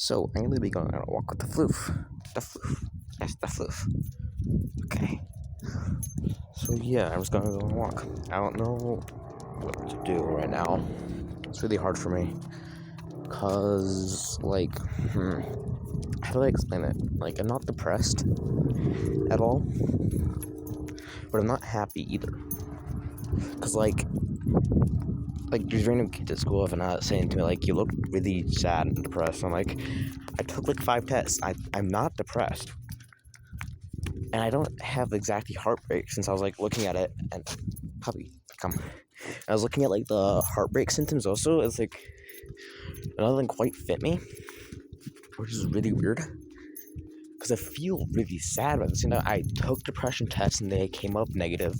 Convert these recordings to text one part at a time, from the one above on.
So, I'm going to be going on a walk with the floof. The floof. Yes, the floof. Okay. So, yeah, I'm just going to go on a walk. I don't know what to do right now. It's really hard for me. Because, how do I explain it? I'm not depressed at all. But I'm not happy either. Because, these random kids at school have been saying to me, you look really sad and depressed. I'm like, I took 5 tests. I'm not depressed. And I don't have exactly heartbreak since I was looking at it and puppy, come. I was looking at the heartbreak symptoms also. It's none of them quite fit me, which is really weird. Because I feel really sad, but at the same time, I took depression tests and they came up negative.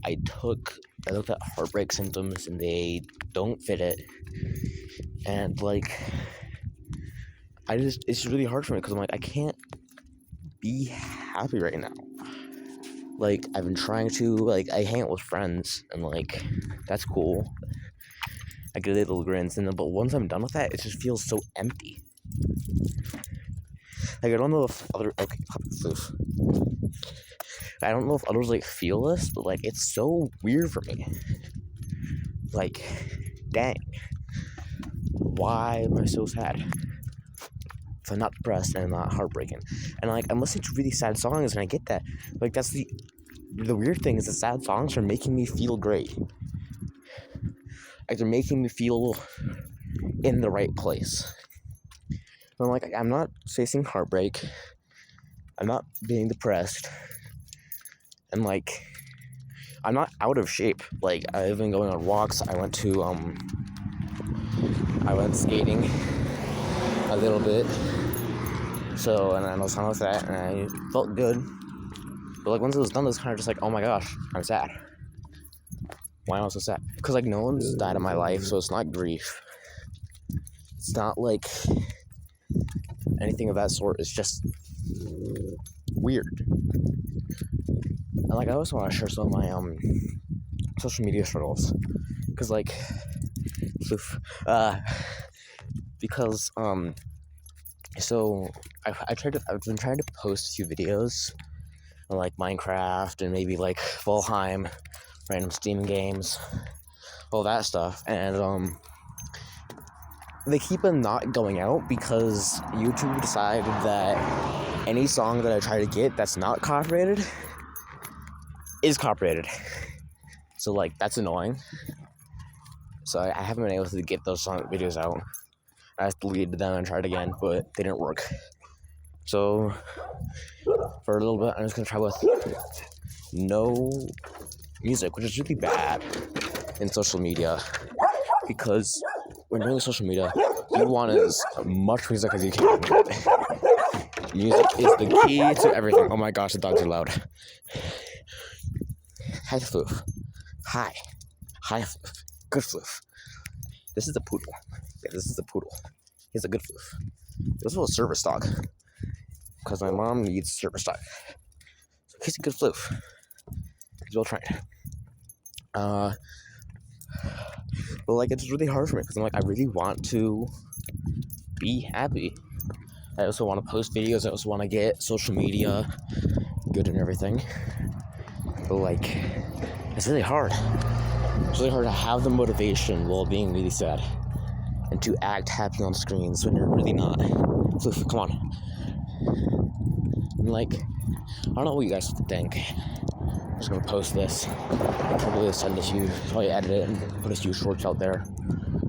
I looked at heartbreak symptoms and they don't fit it. And it's really hard for me because I can't be happy right now. I've been trying to, I hang out with friends and that's cool. I get little grins and then, but once I'm done with that, it just feels so empty. I don't know if others feel this, but it's so weird for me. Dang. Why am I so sad? If I'm not depressed and I'm not heartbreaking. And I'm listening to really sad songs and I get that. That's the weird thing is the sad songs are making me feel great. They're making me feel in the right place. I'm I'm not facing heartbreak. I'm not being depressed. And I'm not out of shape. I've been going on walks. I went skating a little bit. So, and I was done with that, and I felt good. But once it was done, it was kind of just oh my gosh, I'm sad. Why am I so sad? Because no one's died in my life, so it's not grief. It's not anything of that sort. It's just weird. And I also want to share some of my social media struggles. Because so I've been trying to post a few videos on Minecraft and maybe Valheim, random Steam games, all that stuff, and they keep on not going out because YouTube decided that any song that I try to get that's not copyrighted is copyrighted. So that's annoying. So I haven't been able to get those song videos out. I deleted them and tried again, but they didn't work. So for a little bit, I'm just gonna try with no music, which is really bad in social media, because when doing social media, you want as much music as you can. Music is the key to everything. Oh my gosh, the dogs are loud. Hi, Floof. Hi, Floof. Good Floof. This is a poodle. Yeah, this is a poodle. He's a good Floof. This was a service dog, because my mom needs a service dog. So he's a good Floof. He's well trained. But it's really hard for me because I really want to be happy. I also want to post videos. I also want to get social media good and everything. But it's really hard. It's really hard to have the motivation while being really sad and to act happy on screens when you're really not. So come on. And I don't know what you guys think. I'm just gonna post this. I'll probably send it to you, probably edit it and put a few shorts out there.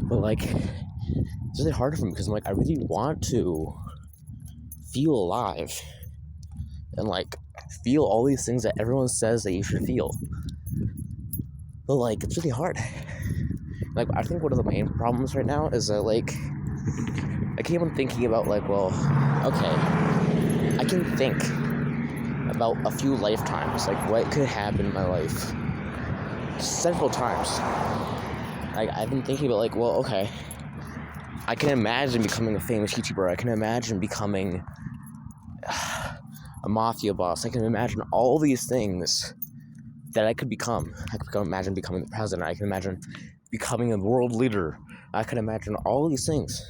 But it's really hard for me because I really want to feel alive and feel all these things that everyone says that you should feel. But it's really hard. I think one of the main problems right now is that I keep on thinking about okay, I can think about a few lifetimes, what could happen in my life several times. I've been thinking about okay, I can imagine becoming a famous YouTuber. I can imagine becoming a mafia boss. I can imagine all these things that I could become. I could imagine becoming the president. I can imagine becoming a world leader. I can imagine all these things.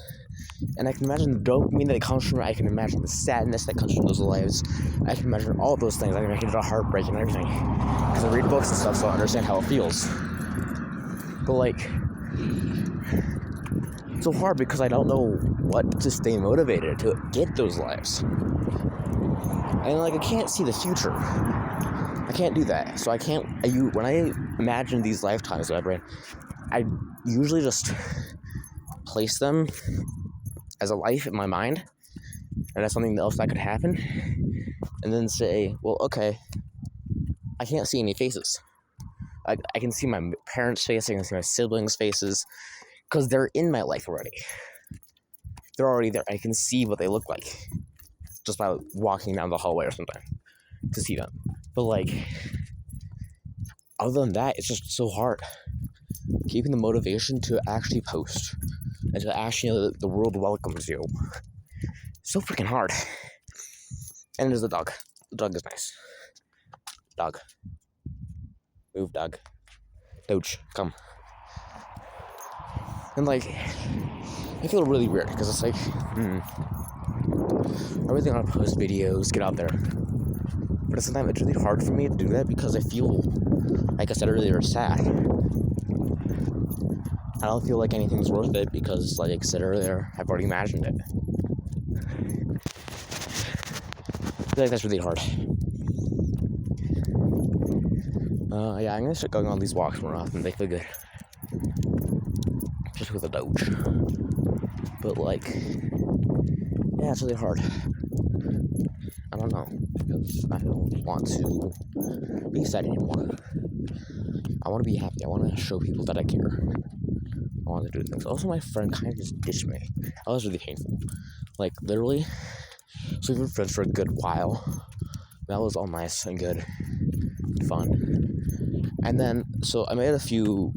And I can imagine the dopamine that comes from it. I can imagine the sadness that comes from those lives. I can imagine all those things. I can imagine the heartbreak and everything. Because I read books and stuff, so I understand how it feels. But, like, it's so hard because I don't know what to stay motivated to get those lives. And, like, I can't see the future. I can't do that. So I can't, when I imagine these lifetimes that I've read, I usually just place them as a life in my mind, and that's something else that could happen, and then say, well, okay, I can't see any faces. I can see my parents' faces, I can see my siblings' faces, because they're in my life already. They're already there. I can see what they look like just by walking down the hallway or something to see them. But, like, other than that, it's just so hard. Keeping the motivation to actually post and to actually know that the world welcomes you. So freaking hard. And there's the dog. The dog is nice. Dog. Move, dog. Doge, come. And, like, I feel really weird because it's like, I really want to post videos, get out there. But at the same time, it's really hard for me to do that because I feel, like I said earlier, sad. I don't feel like anything's worth it because, like I said earlier, I've already imagined it. I feel like that's really hard. Yeah, I'm gonna start going on these walks more often. They feel good. Just with a Doge. But, like, yeah, it's really hard. I don't know, because I don't want to be sad anymore. I want to be happy. I want to show people that I care. I want to do things. Also, my friend kind of just ditched me. That was really painful. Like, literally. So we've been friends for a good while. That was all nice and good. Fun. And then, so I made a few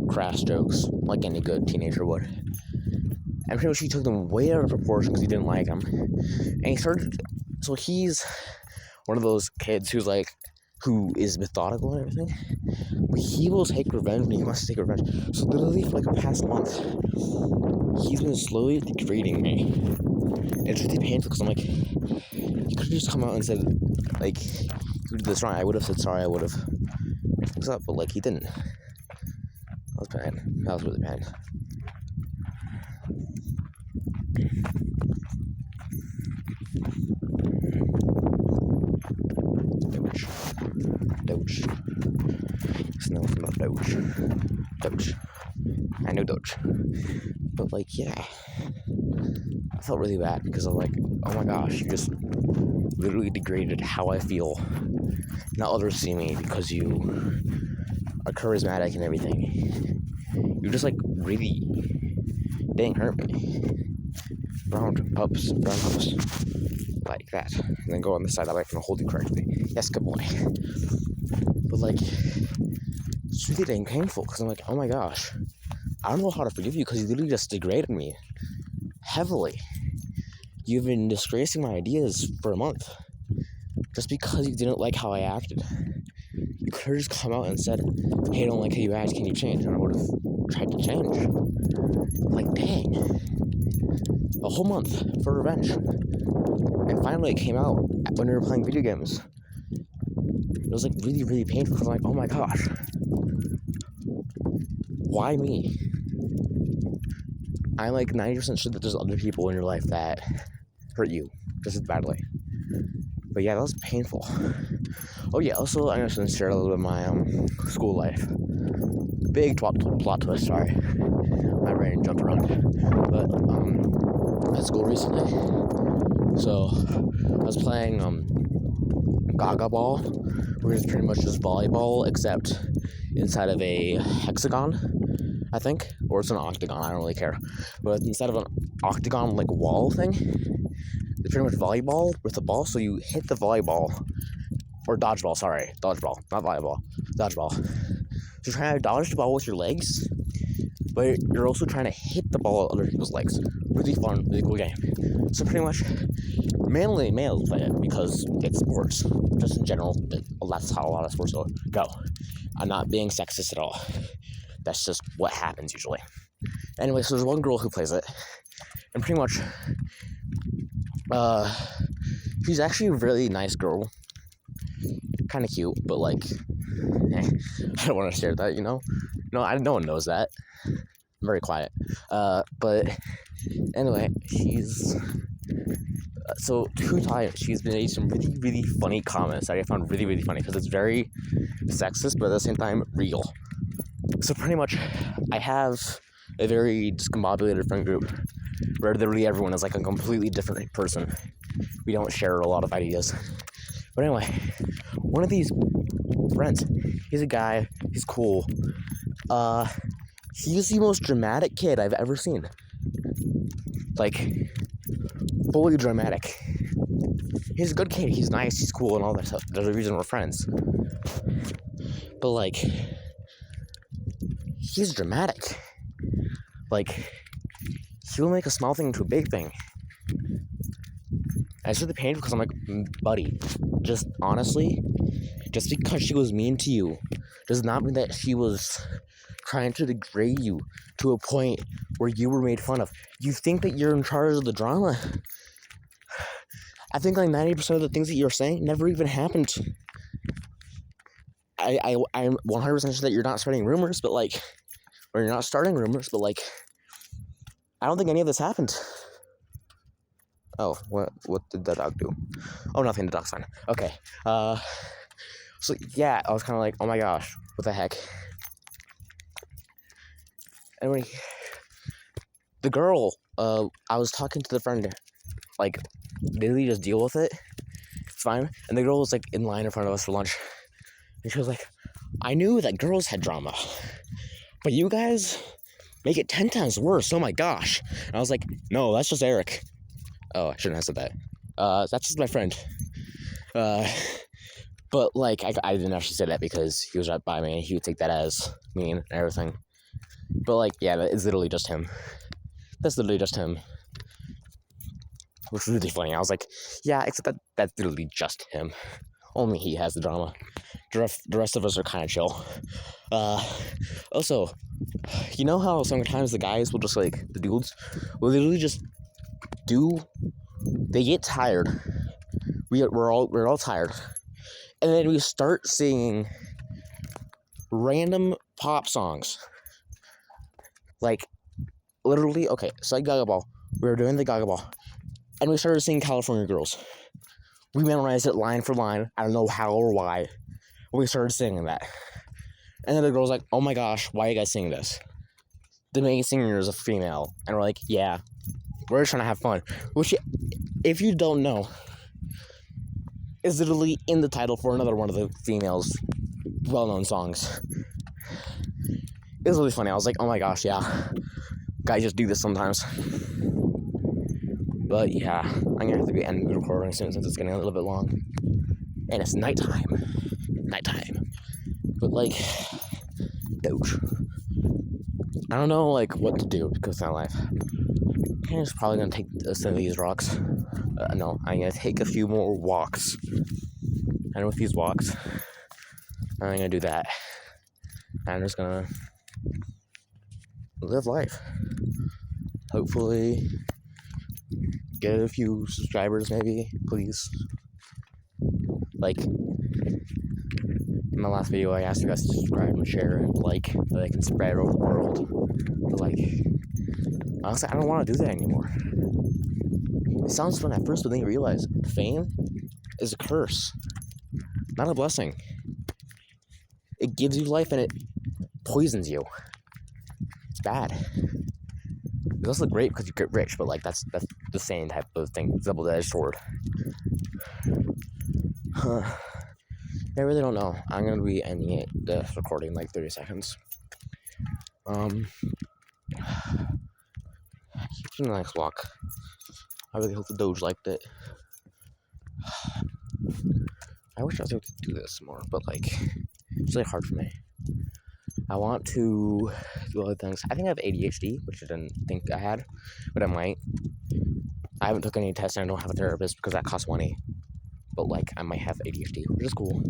crass jokes, like any good teenager would. And pretty much he took them way out of proportion because he didn't like them. And he started, so he's one of those kids who's like, who is methodical and everything. But he will take revenge when he wants to take revenge. So literally for like the past month, he's been slowly degrading me. It's really painful because I'm like, he could have just come out and said, like, you did this wrong. I would have said sorry. I would have fixed up, but like he didn't. That was bad. That was really bad. Doge. Snow from the Doge. I know Doge. But, like, yeah. I felt really bad because I'm like, oh my gosh, you just literally degraded how I feel. Now others see me because you are charismatic and everything. You just, like, really dang hurt me. Brown pups. Like that. And then go on the side that way can hold you correctly. Yes, good boy. But, like, it's really dang painful because I'm like, oh my gosh, I don't know how to forgive you because you literally just degraded me heavily. You've been disgracing my ideas for a month just because you didn't like how I acted. You could have just come out and said, hey, I don't like how you act, can you change? And I would have tried to change. Like, dang. A whole month for revenge. And finally it came out when we were playing video games. It was, like, really, really painful because I'm like, oh my gosh. Why me? I'm, like, 90% sure that there's other people in your life that hurt you just as badly. But yeah, that was painful. Oh yeah, also I'm just gonna share a little bit of my school life. Big plot twist, sorry. My brain jumped around. But at school recently. So I was playing Gaga Ball, which is pretty much just volleyball except inside of a hexagon, I think. Or it's an octagon, I don't really care. But instead of an octagon like wall thing, it's pretty much volleyball with the ball, so you hit the volleyball, or dodgeball, not volleyball, dodgeball. So you're trying to dodge the ball with your legs, but you're also trying to hit the ball with other people's legs. Really fun, really cool game. So pretty much, mainly males play it because it's sports. Just in general, that's how a lot of sports go. I'm not being sexist at all. That's just what happens usually. Anyway, so there's one girl who plays it, and pretty much, she's actually a really nice girl, kind of cute, but like, I don't want to share that, no, no one knows that. I'm very quiet. But anyway, she's so 2 times she's made some really, really funny comments that I found really, really funny because it's very sexist, but at the same time real. So pretty much, I have a very discombobulated friend group where literally everyone is like a completely different person. We don't share a lot of ideas. But anyway, one of these friends, he's a guy, he's cool. He's the most dramatic kid I've ever seen. Like, fully dramatic. He's a good kid, he's nice, he's cool, and all that stuff. There's a reason we're friends. But, like, he's dramatic. Like, he'll make a small thing into a big thing. And it's really painful because I'm like, buddy, just honestly, just because she was mean to you does not mean that she was trying to degrade you to a point where you were made fun of. You think that you're in charge of the drama. I think like 90% of the things that you're saying never even happened. I'm 100% sure that you're not spreading rumors, but like, or you're not starting rumors, but like, I don't think any of this happened. Oh, what did the dog do? Oh, nothing, the dog's fine. Okay, so yeah, I was kind of like, oh my gosh, what the heck? Anyway, the girl, I was talking to the friend, like, literally just deal with it, it's fine. And the girl was like in line in front of us for lunch, and she was like, I knew that girls had drama, but you guys make it 10 times worse, oh my gosh. And I was like, no, that's just Eric. Oh, I shouldn't have said that. That's just my friend. But like, I didn't actually say that because he was right by me and he would take that as mean and everything. But like, yeah, it's literally just him. That's literally just him. Which was really funny. I was like, yeah, except that's literally just him. Only he has the drama. The rest of us are kind of chill. Also, you know how sometimes the guys will just like, the dudes will literally just they get tired. We're all tired. And then we start singing random pop songs. Like, literally, okay, so like Gaga Ball. We were doing the Gaga Ball. And we started singing California Girls. We memorized it line for line. I don't know how or why. We started singing that. And then the girl's like, oh my gosh, why are you guys singing this? The main singer is a female. And we're like, yeah, we're just trying to have fun. Which, if you don't know, is literally in the title for another one of the females' well-known songs. It was really funny. I was like, oh my gosh, yeah. Guys just do this sometimes. But yeah, I'm gonna have to be ending the recording soon since it's getting a little bit long. And it's nighttime. But like, Doge. I don't know like what to do because of my life. I'm just probably gonna take some of these rocks. No, I'm gonna take a few more walks. And with these walks, I'm gonna do that. I'm just gonna live life. Hopefully, get a few subscribers, maybe, please. Like, in my last video, I asked you guys to subscribe and share and like, so they can spread over the world. But like, honestly, I don't want to do that anymore. It sounds fun at first, but then you realize fame is a curse, not a blessing. It gives you life and it poisons you. It's bad. It's also great because you get rich, but like that's the same type of thing. It's a double-edged sword. I really don't know. I'm gonna be ending the recording in like 30 seconds. Keep doing a nice walk. I really hope the Doge liked it. I wish I was able to do this more, but like, it's really hard for me. I want to do other things. I think I have ADHD, which I didn't think I had, but I might. I haven't took any tests and I don't have a therapist because that costs money. But like, I might have ADHD, which is cool.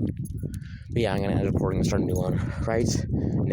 But yeah, I'm gonna end recording and start a new one right now.